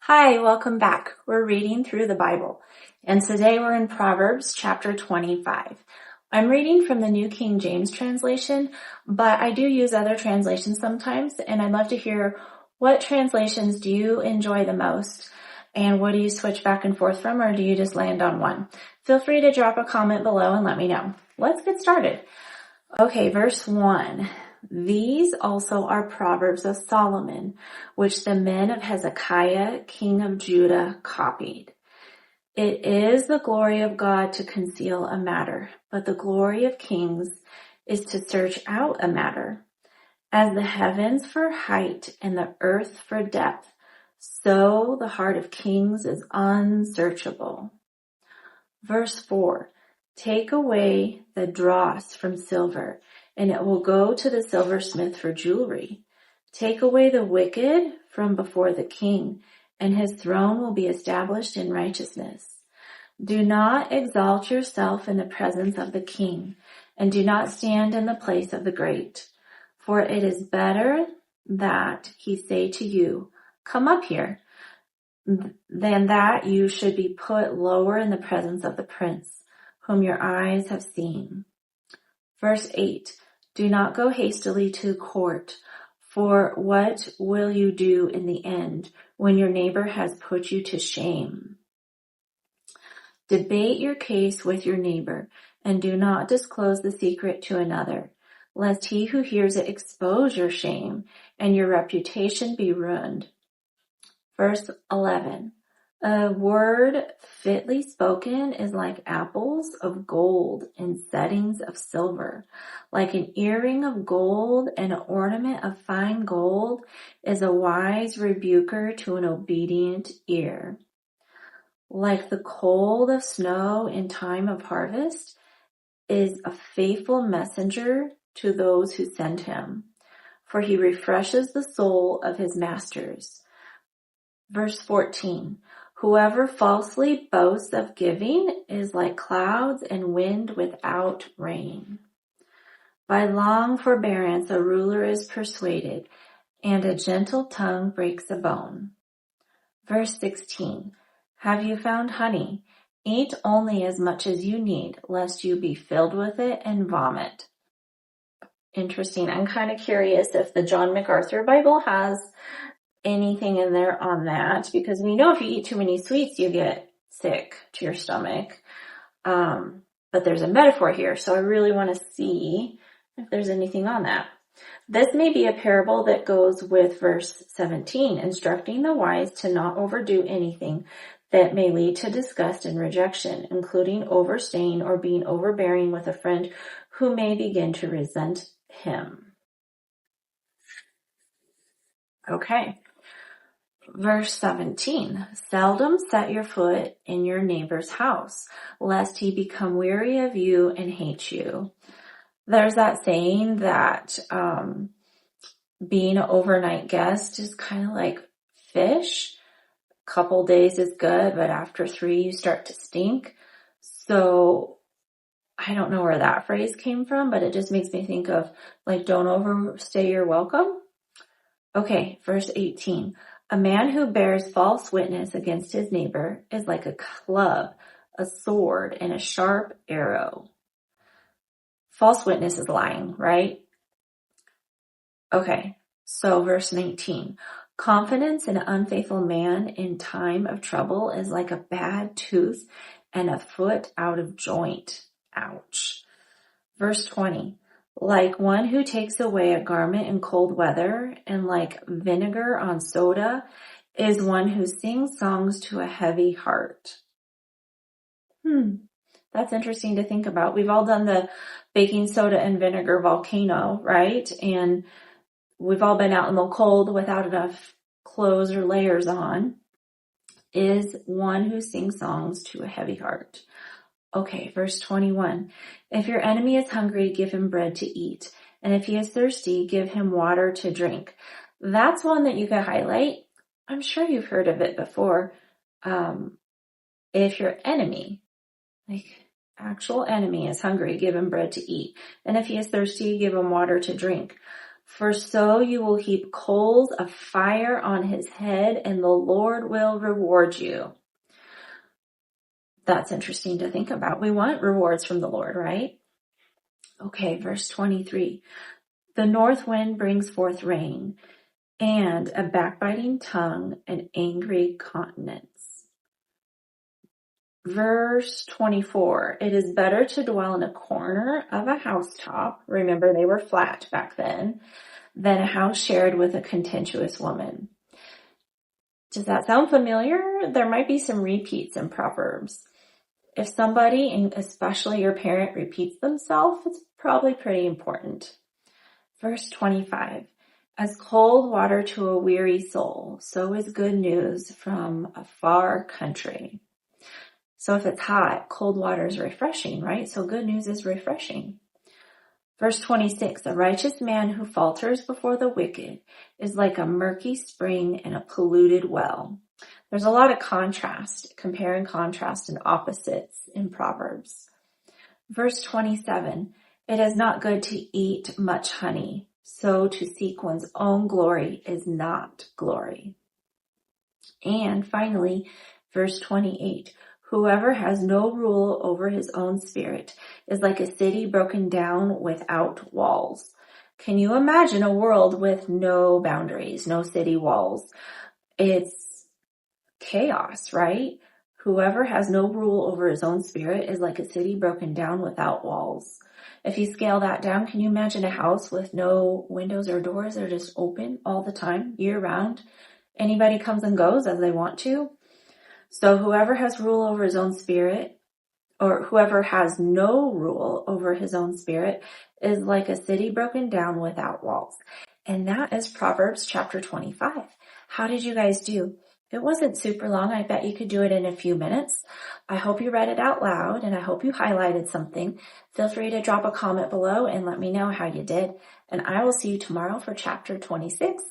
Hi, welcome back. We're reading through the Bible, and today we're in Proverbs chapter 25. I'm reading from the New King James translation, but I do use other translations sometimes, and I'd love to hear what translations do you enjoy the most, and what do you switch back and forth from, or do you just land on one? Feel free to drop a comment below and let me know. Let's get started. Okay, verse 1. These also are Proverbs of Solomon, which the men of Hezekiah, king of Judah, copied. It is the glory of God to conceal a matter, but the glory of kings is to search out a matter. As the heavens for height and the earth for depth, so the heart of kings is unsearchable. Verse 4. Take away the dross from silver, and it will go to the silversmith for jewelry. Take away the wicked from before the king, and his throne will be established in righteousness. Do not exalt yourself in the presence of the king, and do not stand in the place of the great. For it is better that he say to you, "Come up here," than that you should be put lower in the presence of the prince, whom your eyes have seen. Verse 8, do not go hastily to court, for what will you do in the end when your neighbor has put you to shame? Debate your case with your neighbor, and do not disclose the secret to another, lest he who hears it expose your shame, and your reputation be ruined. Verse 11, a word fitly spoken is like apples of gold in settings of silver. Like an earring of gold and an ornament of fine gold is a wise rebuker to an obedient ear. Like the cold of snow in time of harvest is a faithful messenger to those who send him, for he refreshes the soul of his masters. Verse 14, whoever falsely boasts of giving is like clouds and wind without rain. By long forbearance a ruler is persuaded, and a gentle tongue breaks a bone. Verse 16, have you found honey? Eat only as much as you need, lest you be filled with it and vomit. Interesting. I'm kind of curious if the John MacArthur Bible has anything in there on that, because we know if you eat too many sweets, you get sick to your stomach. But there's a metaphor here, so I really want to see if there's anything on that. This may be a parable that goes with verse 17, instructing the wise to not overdo anything that may lead to disgust and rejection, including overstaying or being overbearing with a friend who may begin to resent him. Okay. Verse 17, seldom set your foot in your neighbor's house, lest he become weary of you and hate you. There's that saying that being an overnight guest is kind of like fish. A couple days is good, but after 3 you start to stink. So I don't know where that phrase came from, but it just makes me think of like, don't overstay your welcome. Okay, verse 18. A man who bears false witness against his neighbor is like a club, a sword, and a sharp arrow. False witness is lying, right? Okay, so verse 19. Confidence in an unfaithful man in time of trouble is like a bad tooth and a foot out of joint. Ouch. Verse 20. Like one who takes away a garment in cold weather, and like vinegar on soda is one who sings songs to a heavy heart. That's interesting to think about. We've all done the baking soda and vinegar volcano, right? And we've all been out in the cold without enough clothes or layers on. Is one who sings songs to a heavy heart. Okay, verse 21. If your enemy is hungry, give him bread to eat. And if he is thirsty, give him water to drink. That's one that you could highlight. I'm sure you've heard of it before. If your enemy, like actual enemy, is hungry, give him bread to eat. And if he is thirsty, give him water to drink. For so you will heap coals of fire on his head, and the Lord will reward you. That's interesting to think about. We want rewards from the Lord, right? Okay, verse 23. The north wind brings forth rain, and a backbiting tongue, an angry countenance. Verse 24. It is better to dwell in a corner of a housetop. Remember, they were flat back then, than a house shared with a contentious woman. Does that sound familiar? There might be some repeats in Proverbs. If somebody, and especially your parent, repeats themselves, it's probably pretty important. Verse 25. As cold water to a weary soul, so is good news from a far country. So if it's hot, cold water is refreshing, right? So good news is refreshing. Verse 26, a righteous man who falters before the wicked is like a murky spring in a polluted well. There's a lot of contrast, compare and contrast and opposites in Proverbs. Verse 27, it is not good to eat much honey, so to seek one's own glory is not glory. And finally, verse 28, whoever has no rule over his own spirit is like a city broken down without walls. Can you imagine a world with no boundaries, no city walls? It's chaos, right? Whoever has no rule over his own spirit is like a city broken down without walls. If you scale that down, can you imagine a house with no windows or doors? They're just open all the time, year round. Anybody comes and goes as they want to. So whoever has rule over his own spirit, or whoever has no rule over his own spirit, is like a city broken down without walls. And that is Proverbs chapter 25. How did you guys do? It wasn't super long. I bet you could do it in a few minutes. I hope you read it out loud, and I hope you highlighted something. Feel free to drop a comment below and let me know how you did. And I will see you tomorrow for chapter 26.